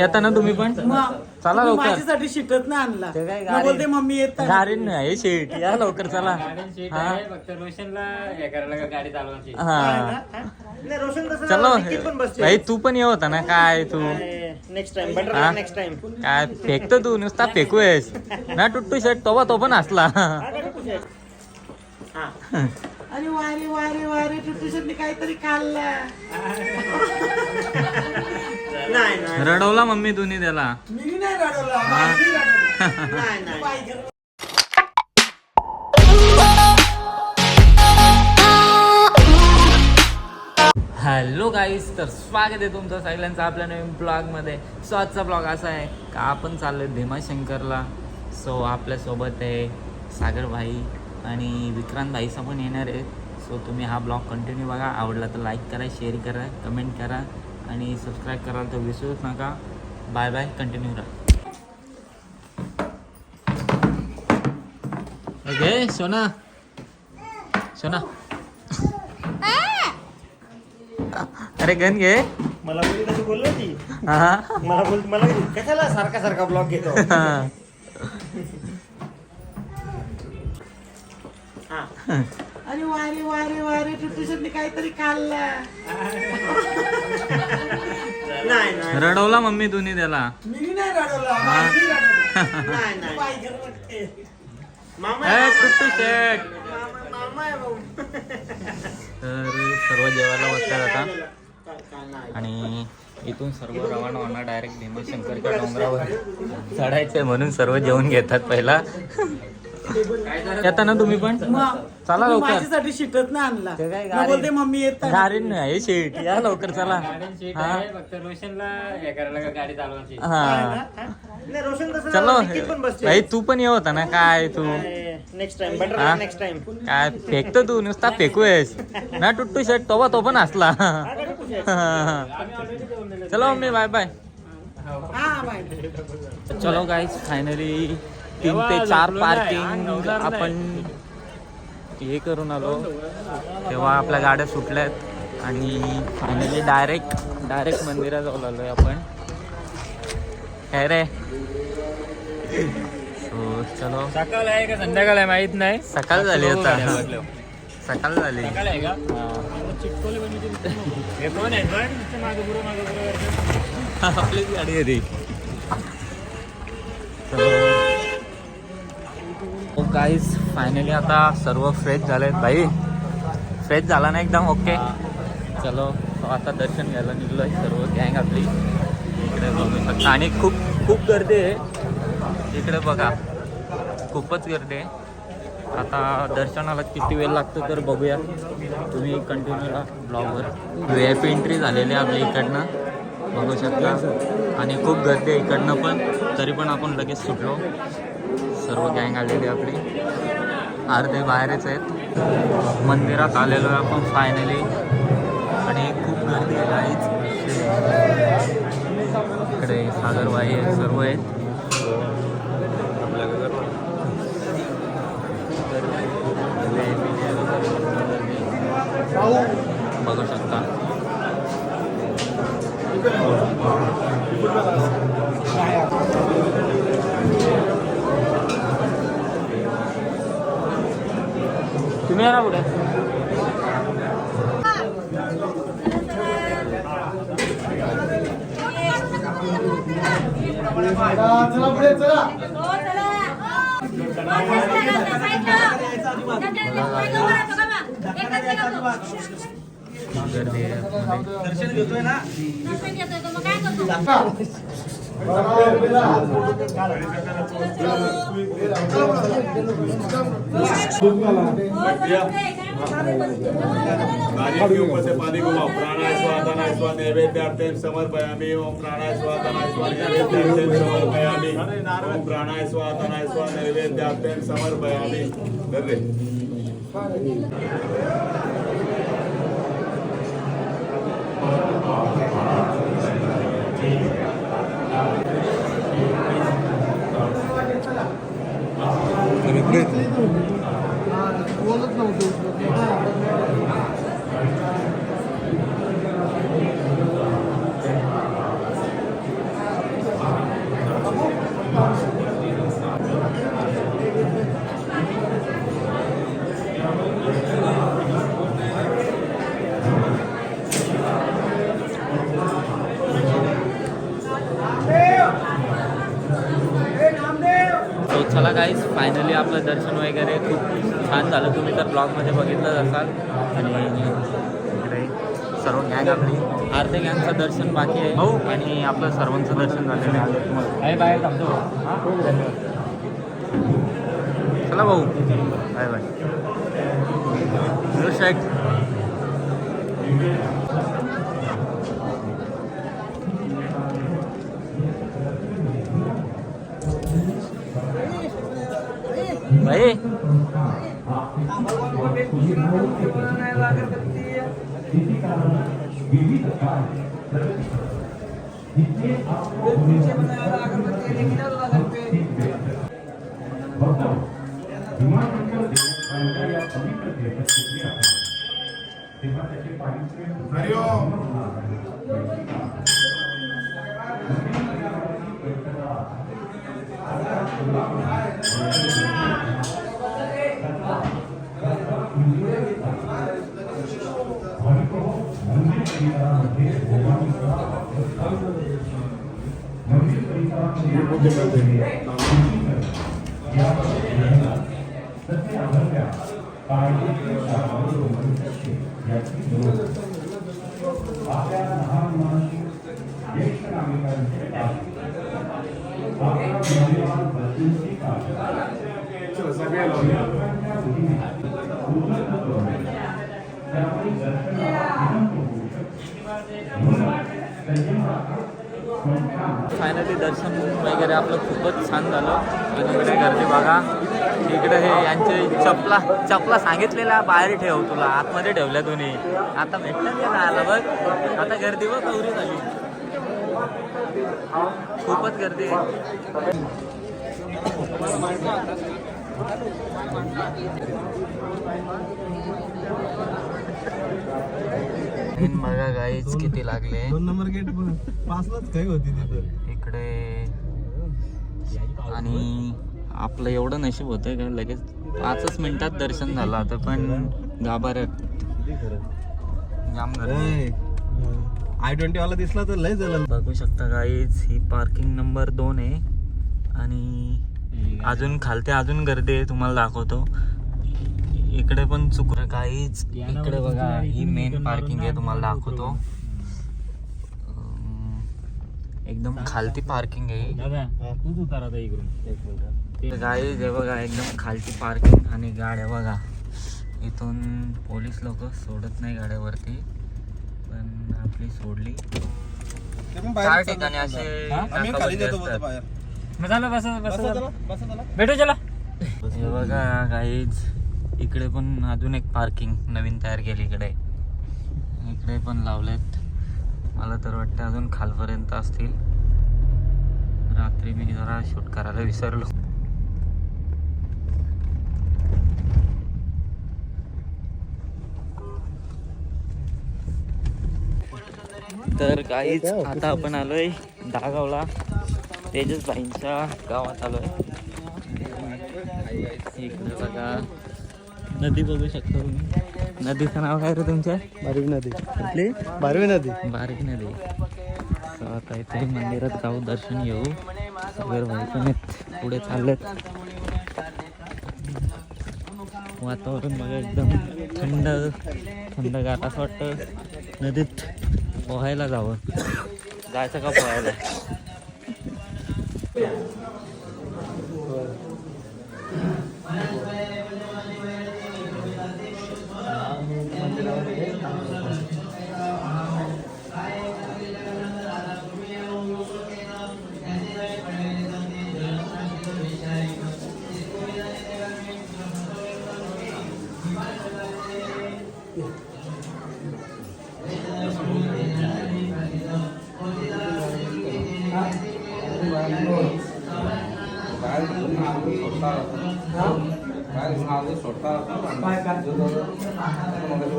येता ना तुम्ही पण चला लवकर. माझ्यासाठी शिटत नाही आणला. ते काय मग बोलते मम्मी येत गाडीन नाही शेट या लवकर चला. फक्त रोशनला हे करायला गाडी चालवायची. हा रोशन तसं चलो निखिल पण बसते. भाई तू पण ये होता ना काय तू नेक्स्ट टाइम हा? Butter next time. काय फेकतो तू नुसता फेकूयस ना टुट्टू शर्ट तो पण असला. अरे वारे वारे वारे टुटूशनी काहीतरी खाल्लं. नाही नाही रडवला मम्मी तुम्ही त्याला. मी नाही रडवला. हा. नाही नाही हॅलो गाईस, तर स्वागत आहे तुमचं सगळ्यांचं आपल्या नवीन ब्लॉगमध्ये. सो आजचा ब्लॉग असा आहे का आपण चाललो आहे भीमाशंकरला. सो आपल्यासोबत आहे सागर भाई आणि विक्रांत भाईचा पण येणार आहे. सो तुम्ही हा ब्लॉग कंटिन्यू बघा. आवडला तर लाईक करा, शेअर करा, कमेंट करा आणि सबस्क्राईब करायला तर विसरूच नका. बाय बाय, कंटिन्यू राहा. ओके सोना सोना अरे गन घे. मला बोलली तशी बोलली होती. हा मला बोलते मला कशाला सारखा सारखा ब्लॉग घेतो. अरे वारे वारे वारे टुटूशनी काहीतरी खाल्लं. नाही नाही रडवला मम्मी तुम्ही त्याला. मी नाही रडवला. हा. नाही नाही मामा ए, टुट्टू शेट. मामा आहे भाऊ. तर सर्व जेवायला बसतात आता नाही आणि इथून सर्व रवाना होणार डायरेक्ट भीमाशंकरच्या डोंगरावर चढायचंय म्हणून सर्व जेवण घेतात पहिला. येता ना तुम्ही पण चला लवकर. माझ्यासाठी शिटत नाही आणला. ते काय मग बोलते मम्मी येत गाडीन नाही शेट या लवकर चला. हा फक्त रोशनला हे करायला गाडी चालवायची. हा रोशन तसं चलो निखिल पण बसते. भाई तू पण ये होता ना काय तू नेक्स्ट टाइम हा? Butter next time. काय फेकतो तू नुसता फेकूयस ना टुट्टू शर्ट तो पण असला. चलो मम्मी बाय बाय. हा बाय. चलो गाईज, फायनली 3 ते 4 पार्किंग आपण हे करून आलो. तेव्हा आपल्या गाड्या सुटल्यात आणि फायनली डायरेक्ट मंदिरात जाऊन आलोय आपण. काय रे. सो चलो. सकाळ आहे का संध्याकाळ आहे माहित नाही. सकाळ झाली आता. सकाळ झाली. सकाळ आहे का? हे कोण आहे पण मागं पुढं आपलीच गाडी आहे ती. हो गाईज, फायनली आता सर्व फ्रेश झालेत. भाई फ्रेश झाला ना एकदम ओके. चलो आता दर्शन घ्यायला निघलो आहे सर्व गँग आपली. इकडे बघू शकता आणि खूप गर्दी आहे इकडे बघा. खूपच गर्दी आहे. आता दर्शनाला किती वेळ लागतो तर बघूया. तुम्ही कंटिन्यू राहा ब्लॉगवर. VIP एंट्री झालेली आहे आपल्या इकडनं बघू शकता आणि खूप गर्दी आहे इकडनं पण. तरी पण आपण लगेच सुटलो. सर्व गँग आलेली आपली. अर्धे बाहेरच आहेत. मंदिरात आलेलो आहे आपण फायनली आणि खूप गर्दी आहे काहीच. इकडे सागरबाई आहेत, सर्व आहेत. बघू शकता. तुम्ही या ना पुढे. गर्दी आहे आतमध्ये. दर्शन घेतोय ना. के ऊपर से पानी घुमाओ. प्राणाय स्वाहा स्वा नैवेद्यार्थेन समर्पयामि. ओम प्राणाय स्वाहा स्वा नैवेद्यार्थेन समर्पयामि. ओम प्राणाय स्वाहा स्वा नैवेद्यार्थेन समर्पयामि. कर रे. बोलत नव्हतो. चला गाईज फायनली आपलं दर्शन वगैरे खूप छान झालं. तुम्ही तर ब्लॉगमध्ये बघितलंच असाल. आणि इकडे सर्व गँग आपली अर्धे गँगचं दर्शन बाकी आहे भाऊ आणि आपलं सर्वांचं दर्शन झालेलं आहे. बाहेर थांबतो. चला भाऊ बाय बाय. शेट भाई फायनली दर्शन वगैरे आपलं खूपच छान झालं. आणि इकडे गर्दी बघा. इकडे हे यांचे चपला सांगितलेला बाहेर ठेव, तुला आतमध्ये ठेवल्या तुम्ही. आता भेटतात का आला बघ. आता गर्दी बघ कवरी झाली. खूपच गर्दी आहे. बघा गाईच किती लागले. 2 नंबर गेट 5लाच काही होती तिथे इकडे. आणि आपलं एवढं नशीब होतं का लगेच 5च मिनिटात दर्शन झालं. आता पण गाभाऱ्यात जाम गर्दी. I-20 वाला दिसला तर लय झालं. बघू शकता गाईज ही पार्किंग नंबर 2 आहे. आणि अजून खालते अजून गर्दी आहे, तुम्हाला दाखवतो. इकडे पण चुकलं काहीच. इकडे बघा ही मेन पार्किंग आहे, तुम्हाला दाखवतो. एकदम खालती पार्किंग आहे गाईज. हे बघा एकदम खालती पार्किंग. आणि गाड्या बघा इथून पोलीस लोक सोडत नाही गाड्यावरती, पण आपली सोडली. 4 ठिकाणी असे नाकाबंदी असतात. भेटू चला. हे बघा गाईज इकडे पण अजून एक पार्किंग नवीन तयार केली. इकडे पण लावलेत. मला तर वाटतं अजून खालपर्यंत असतील. रात्री मी जरा शूट करायला विसरलो. तर काहीच आता आपण आलोय दागावला. तेजस भाईंच्या गावात आलोय. इकडे बघा नदी बघू शकता तुम्ही. नदीचं नाव काय रे तुमच्या? बारवी नदी. कुठली? बारवी नदी. बारीक नदी. आता इथे मंदिरात जाऊ, दर्शन घेऊ. सगळे भाई पण पुढे चाललेत. वातावरण बघा एकदम थंडगार. असं वाटतं नदीत पोहायला जावं. जायचं का पोहायला? सोडता